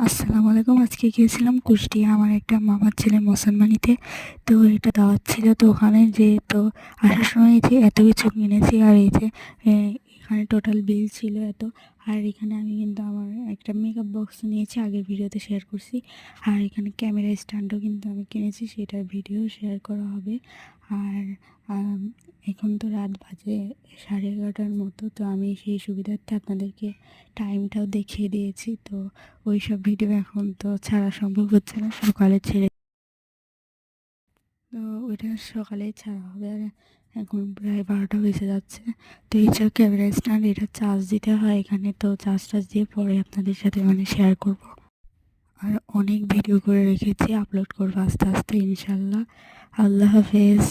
আসসালামু আলাইকুম। আজকে গিয়েছিলাম কুষ্টিয়া আমার একটা মামার ছেলের মুসলমানিতে। তো এটা দাওয়াত ছিল। তো ওখানে যেয়ে তো আসার সময় এই যে এত কিছু কিনেছি, আর এই যে এ এখানে টোটাল বিল ছিল এত। আর এখানে আমি কিন্তু আমার একটা মেকআপ বক্স নিয়েছি, আগের ভিডিওতে শেয়ার করছি। আর এখানে ক্যামেরা স্ট্যান্ডও কিন্তু আমি কিনেছি, সেটার ভিডিও শেয়ার করা হবে। আর আম এখন তো রাত বাজে 11:30টার মতো। তো আমি সেই সুবিধার্থে আপনাদেরকে টাইমটাও দেখিয়ে দিয়েছি। তো ওইসব ভিডিও এখন তো ছাড়া সম্ভব হচ্ছে না, সকালে ছেড়ে। তো ওইটা সকালেই ছাড়া হবে। আর এখন প্রায় 12টা বেজে যাচ্ছে। তো এইসব ক্যামেরা স্ট্যান্ড, এটা চার্জ দিতে হয় এখানে। তো চার্জ দিয়ে পরে আপনাদের সাথে শেয়ার করব। আর অনেক ভিডিও করে রেখেছি, আপলোড করবো আস্তে আস্তে ইনশাল্লাহ। আল্লাহ হাফেজ।